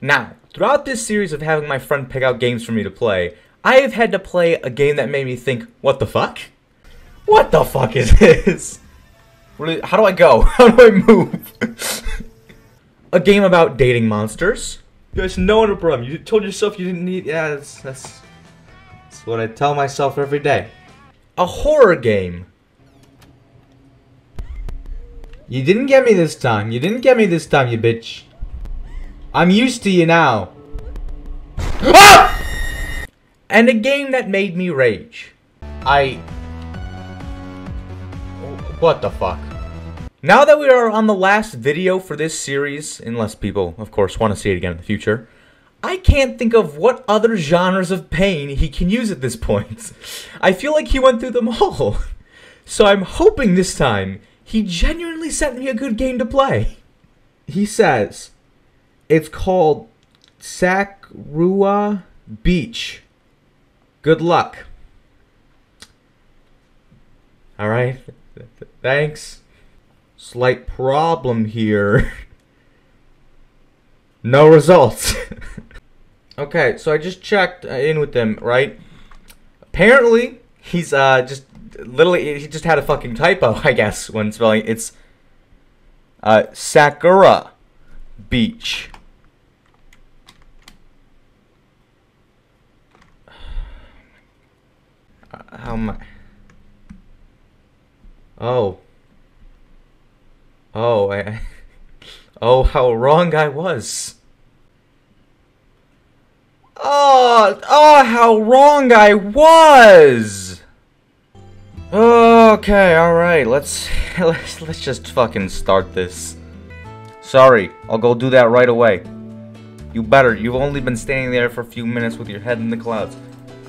Now, throughout this series of having my friend pick out games for me to play, I have had to play a game that made me think, what the fuck? What the fuck is this? How do I go? How do I move? A game about dating monsters. There's no problem. You told yourself you didn't need... Yeah, that's what I tell myself every day. A horror game. You didn't get me this time. You didn't get me this time, you bitch. I'm used to you now. Ah! And a game that made me rage. What the fuck? Now that we are on the last video for this series, unless people, of course, want to see it again in the future, I can't think of what other genres of pain he can use at this point. I feel like he went through them all. So I'm hoping this time he genuinely sent me a good game to play. He says, it's called Sakurua Beach. Good luck. Alright, thanks. Slight problem here. No results. Okay, so I just checked in with them, right? Apparently, he's just literally, he just had a fucking typo, I guess, when spelling. It's Sakura Beach. How am I? Oh, oh, how wrong I was. Oh, how wrong I was. Okay, all right. Let's just fucking start this. Sorry, I'll go do that right away. You better. You've only been standing there for a few minutes with your head in the clouds.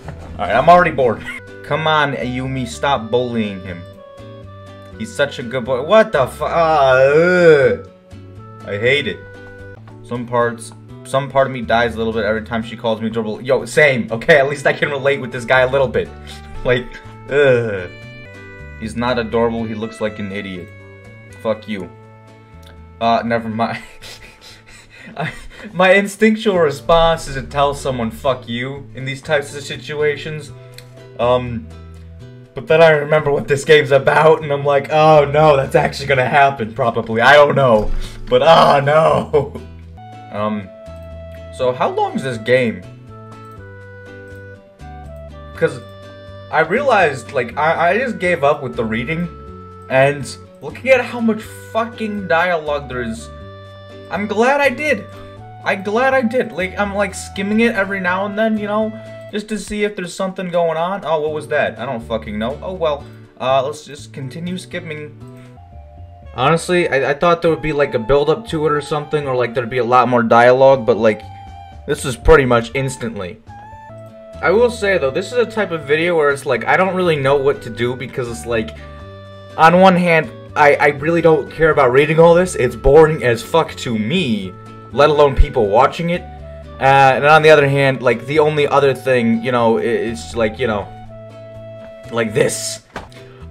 All right, I'm already bored. Come on, Ayumi, stop bullying him. He's such a good boy. What the fuck? I hate it. Some part of me dies a little bit every time she calls me adorable. Yo, same. Okay, at least I can relate with this guy a little bit. Like, he's not adorable. He looks like an idiot. Fuck you. Never mind. My instinctual response is to tell someone fuck you in these types of situations. But then I remember what this game's about, and I'm like, oh no, that's actually gonna happen, probably. I don't know. But, no. So how long is this game? Because I realized, like, I just gave up with the reading, and looking at how much fucking dialogue there is, I'm glad I did. Like, I'm, like, skimming it every now and then, you know? Just to see if there's something going on. Oh, what was that? I don't fucking know. Oh, well. Let's just continue skipping. Honestly, I thought there would be, like, a build-up to it or something, or, like, there'd be a lot more dialogue, but, like, this is pretty much instantly. I will say, though, this is a type of video where it's, like, I don't really know what to do, because it's, like, on one hand, I really don't care about reading all this. It's boring as fuck to me, let alone people watching it. And on the other hand, like, the only other thing, you know, is, like, you know, like this.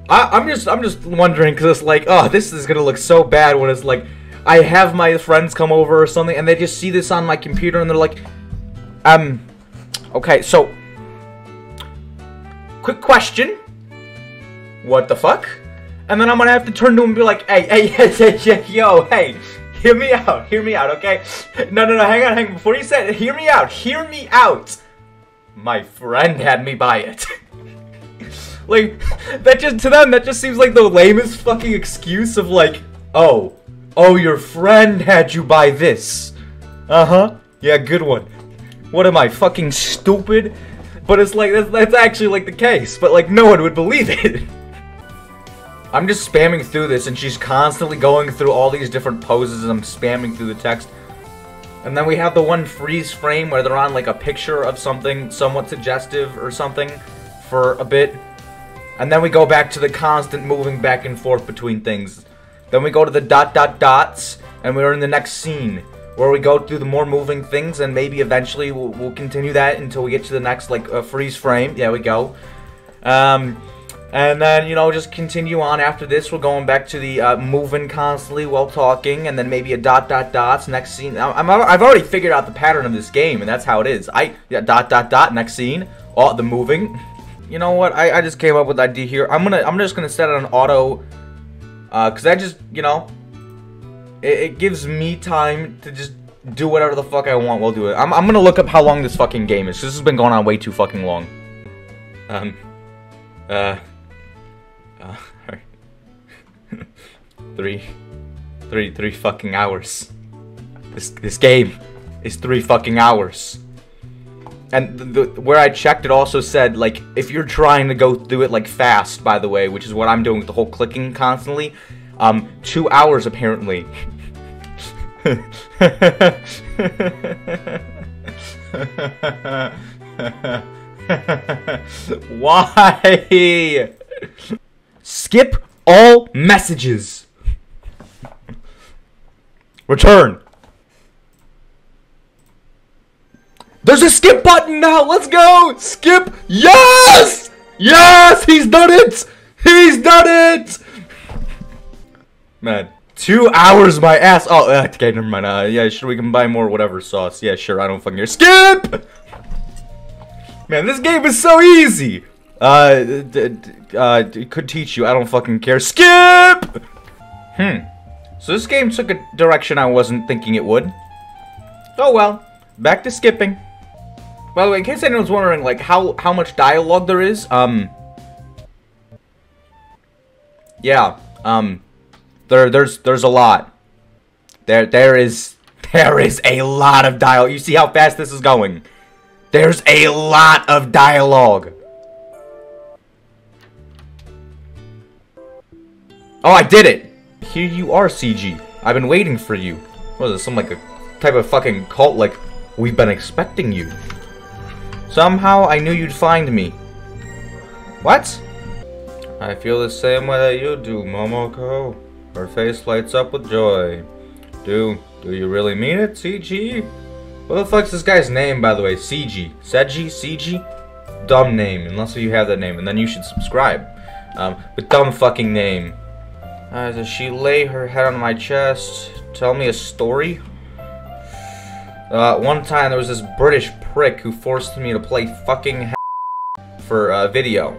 I'm just wondering, because it's like, oh, this is gonna look so bad when it's like, I have my friends come over or something, and they just see this on my computer, and they're like, okay, so, quick question, what the fuck? And then I'm gonna have to turn to him and be like, hey, yo, hey, hear me out, okay? No, hang on, before you say it, hear me out. My friend had me buy it. Like, to them, that just seems like the lamest fucking excuse of like, oh, your friend had you buy this. Uh-huh, yeah, good one. What am I, fucking stupid? But it's like, that's actually like the case, but like, no one would believe it. I'm just spamming through this, and she's constantly going through all these different poses as I'm spamming through the text. And then we have the one freeze frame where they're on, like, a picture of something somewhat suggestive or something for a bit. And then we go back to the constant moving back and forth between things. Then we go to the dots, and we're in the next scene, where we go through the more moving things, and maybe eventually we'll continue that until we get to the next, like, freeze frame. There we go. And then, you know, just continue on after this. We're going back to the moving constantly while talking, and then maybe a dots. Next scene. I've already figured out the pattern of this game, and that's how it is. Dot. Next scene. Oh, the moving. You know what? I just came up with the idea here. I'm just gonna set it on auto, cause I just, you know, it gives me time to just do whatever the fuck I want while doing it. I'm gonna look up how long this fucking game is. This has been going on way too fucking long. Three fucking hours. This game is 3 fucking hours. And where I checked, it also said, like, if you're trying to go through it, like, fast, by the way, which is what I'm doing with the whole clicking constantly, 2 hours, apparently. Why? Skip all messages. Return. There's a skip button now. Let's go. Skip. Yes. Yes. He's done it. He's done it. Man, 2 hours, my ass. Oh, okay, never mind. Yeah, sure, we can buy more whatever sauce. Yeah, sure, I don't fucking care. Skip. Man, this game is so easy. It could teach you. I don't fucking care. Skip. So this game took a direction I wasn't thinking it would. Oh well. Back to skipping. By the way, in case anyone's wondering, like, how much dialogue there is, yeah, there's a lot. There is a lot of dialogue. You see how fast this is going? There's a lot of dialogue. Oh, I did it! Here you are, CG. I've been waiting for you. What is this, some, like, a type of fucking cult, like, we've been expecting you. Somehow, I knew you'd find me. What? I feel the same way that you do, Momoko. Her face lights up with joy. Do you really mean it, CG? What the fuck's this guy's name, by the way? CG. Seiji? CG? Dumb name, unless you have that name, and then you should subscribe. But dumb fucking name. Does she lay her head on my chest? Tell me a story? One time there was this British prick who forced me to play fucking for a video.